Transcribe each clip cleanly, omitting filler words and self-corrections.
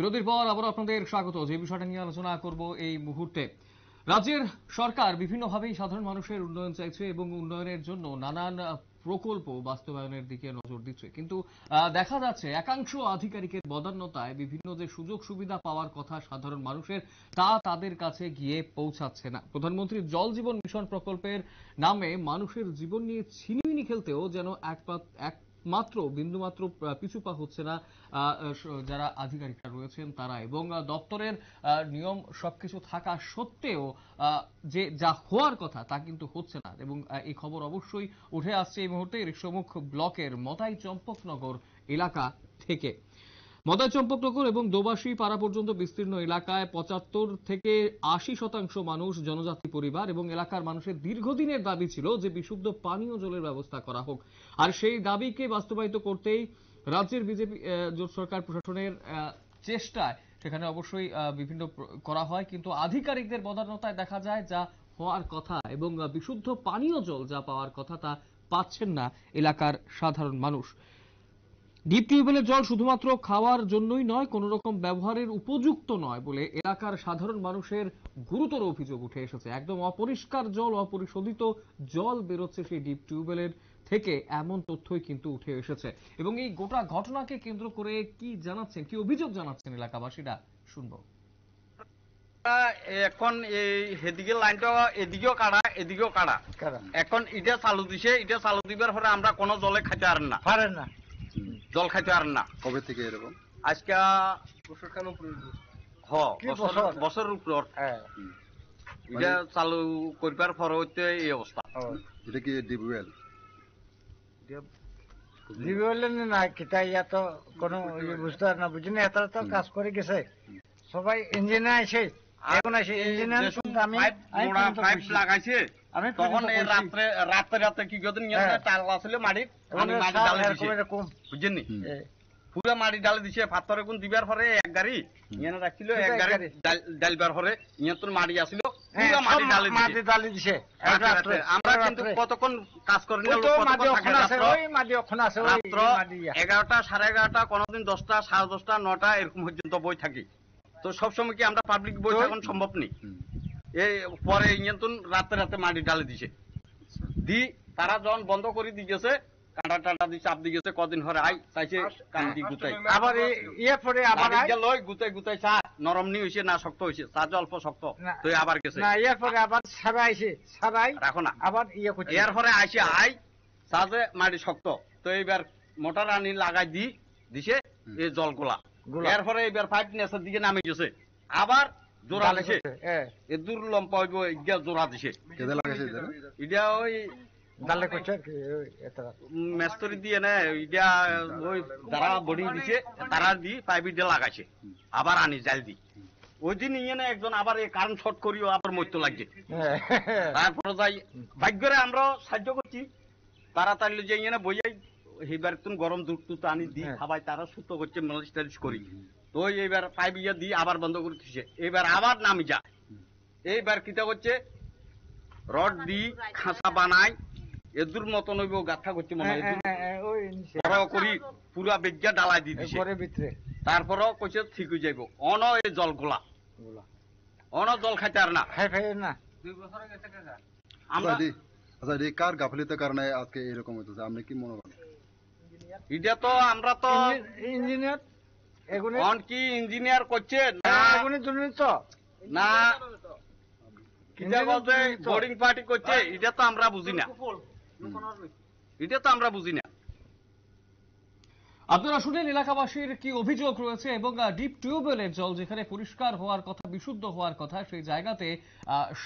বিরতির পর আবার আপনাদের স্বাগত। যে বিষয়টা নিয়ে আলোচনা করব এই মুহূর্তে, রাজ্যের সরকার বিভিন্নভাবেই সাধারণ মানুষের উন্নয়ন চাইছে এবং উন্নয়নের জন্য নানান প্রকল্প বাস্তবায়নের দিকে নজর দিচ্ছে, কিন্তু দেখা যাচ্ছে একাংশ আধিকারিকের বদান্যতায় বিভিন্ন যে সুযোগ সুবিধা পাওয়ার কথা সাধারণ মানুষের, তা তাদের কাছে গিয়ে পৌঁছাচ্ছে না। প্রধানমন্ত্রী জল জীবন মিশন প্রকল্পের নামে মানুষের জীবন নিয়ে ছিনিমিনি খেলতেও যেন একমাত্র বিন্দুমাত্র পিছু পা হচ্ছে না যারা আধিকারিকরা রয়েছেন তারা, এবং দপ্তরের নিয়ম সবকিছু থাকা সত্ত্বেও যে যা হওয়ার কথা তা কিন্তু হচ্ছে না। এবং এই খবর অবশ্যই উঠে আসছে এই মুহূর্তে ঋষ্যমুখ ব্লকের মতাই চম্পকনগর এলাকা থেকে। মতাই চম্পকনগর এবং দোবাসী পাড়া পর্যন্ত বিস্তীর্ণ এলাকায় ৭৫ থেকে ৮০% মানুষ জনজাতি পরিবার, এবং এলাকার মানুষের দীর্ঘদিনের দাবি ছিল যে বিশুদ্ধ পানীয় জলের ব্যবস্থা করা হোক। আর সেই দাবিকে বাস্তবায়িত করতেই রাজ্যের বিজেপি জোট সরকার প্রশাসনের চেষ্টায় সেখানে অবশ্যই বিভিন্ন করা হয়, কিন্তু আধিকারিকদের বদান্যতায় দেখা যায় যা হওয়ার কথা এবং বিশুদ্ধ পানীয় জল যা পাওয়ার কথা তা পাচ্ছেন না এলাকার সাধারণ মানুষ। ডিপ টিউবওয়েলের জল শুধুমাত্র খাওয়ার জন্যই নয়, কোন রকম ব্যবহারের উপযুক্ত নয় বলে এলাকার সাধারণ মানুষের গুরুতর অভিযোগ উঠে এসেছে। একদম অপরিষ্কার জল, অপরিশোধিত জল বেরোচ্ছে সেই ডিপ টিউবওয়েলের থেকে, এমন তথ্যই কিন্তু উঠে এসেছে। এবং এই গোটা ঘটনাকে কেন্দ্র করে কি জানাচ্ছেন, কি অভিযোগ জানাচ্ছেন এলাকাবাসীরা, শুনবো। এখন এই হেদিকে লাইনটা এদিকেও কাটা এদিকেও কাটা, এখন এটা চালু দিছে, এটা চালু দিবার পরে আমরা কোনো জলে খাইতে পারেন না, জল খাইতে পারেন না। কবে থেকে এরকম? আজকে বছরের উপর এটা চালু করবার পরে হইতে এই অবস্থা। এটা কি ডিপওয়েল? ডিপওয়েল না কিতা, ইয়া তো কোনো বুঝতে না, বুঝিনি। এত তো কাজ করে গেছে সবাই, ইঞ্জিনিয়ার আছে এখন আছে ইঞ্জিনিয়ার, আমি পাইপ লাগাইছে তখন এই রাতে কি করতেন টাল আসলে মাটি ডালে দিছে, বুঝছেন? পুরো মাটি ডালে দিছে, পাথরে কোন দিবার পরে এক গাড়ি ইয়ে রাখছিল, এক গাড়ি ডালবার পরে ইয়ে তোর মাটি আসছিল, পুরো মাটি ডালে দিছে। আমরা কিন্তু কতক্ষণ কাজ করি না, রাত্র 11টা, 11:30, কোনদিন 10টা, 10:30, 9টা এরকম পর্যন্ত বই থাকি। তো সবসময় কি আমরা পাবলিক বই থাকুন সম্ভব নেই। এই পরে ইঞ্জিন রাতে মাটি ডালে দিছে, দি তারা যখন বন্ধ করে দিয়েছে, কাঁটা টাটা দিয়ে চাপ দিয়ে গেছে, কদিন হরে আই চাইছে কান্দি গুতাই, আবার ইয়ে পরে আবার লই গুতাই চা নরম নি হইছে না শক্ত হইছে, চা অল্প শক্ত তো আবার গেছে না, ইয়ে পরে আবার সারাই আইছে, সারাই রাখো না, আবার ইয়ে করছে, এর পরে আইছে আই চাজে মাটি শক্ত, তো এইবার মোটর আনি লাগাই দিছে এই জলগুলা। এরপরে এবার পাইপ নেসার দিকে নামে গেছে, আবার জোড়া দিছে, এ দূর লম্বা হইব, ইগা জোড়া দিছে। কেদে লাগাইছে এটা ওই ডালে করছে মেস্তরি দিয়ে না, এটা ওই যারা বডি দিছে তারা দি পাইপ দিয়ে লাগাইছে, আবার আনি জাল দি। ওই দিন ইয়ে না একজন আবার এই কারেন্ট শর্ট করিও আবার মরতে লাগছে। তারপরে যাই ভাগ্যরে আমরা সাহায্য করছি, তাড়াতাড়ি যে ইয়ে না বইয়াই এইবার তুমি গরম দুধ টুধ আনি দি খাবাই, তারা সুতো করছে, মালিশ টালিশ করি। তো এইবার পাইপ ইয়ে দিয়ে আবার বন্ধ করে দিচ্ছে, এইবার আবার নামি যা। এইবার কিটা করছে, রড দি খাঁচা বানাই, এদুর মতন হইব গাথা করছে মনে হয়, বড় করি পুরা বেজ্ঞা ডালাই দি দিছে। তারপরও কইছে ঠিক হয়ে যাইব, অন এই জলগুলা অন জল খাইতে আর না, না। আমরা আচ্ছা, এই কার গাফিলতির কারণে আজকে এরকম হইতেছে, আপনি কি মনে করেন? এটা তো আমরা তো ইঞ্জিনিয়ার অন কি ইঞ্জিনিয়ার করছে না এগুনের জন্য তো না কিটা বলতে বোর্ডিং পার্টি করছে, এটা তো আমরা বুঝি না, এটা তো আমরা বুঝি না। আপনারা শুনেন এলাকাবাসীর কি অভিযোগ রয়েছে, এবং ডিপ টিউবওয়েলের জল যেখানে পরিষ্কার হওয়ার কথা, বিশুদ্ধ হওয়ার কথা, সেই জায়গাতে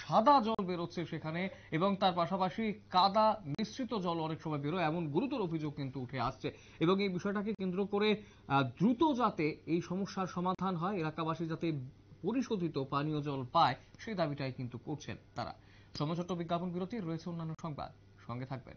সাদা জল বেরোচ্ছে সেখানে, এবং তার পাশাপাশি কাদা মিশ্রিত জল অনেক সময় বেরোয়, এমন গুরুতর অভিযোগ কিন্তু উঠে আসছে। এবং এই বিষয়টাকে কেন্দ্র করে দ্রুত যাতে এই সমস্যার সমাধান হয়, এলাকাবাসী যাতে পরিশোধিত পানীয় জল পায়, সেই দাবিটাই কিন্তু করছেন তারা। সময় ছোট্ট বিজ্ঞাপন বিরতি, রয়েছে অন্যান্য সংবাদ, সঙ্গে থাকবেন।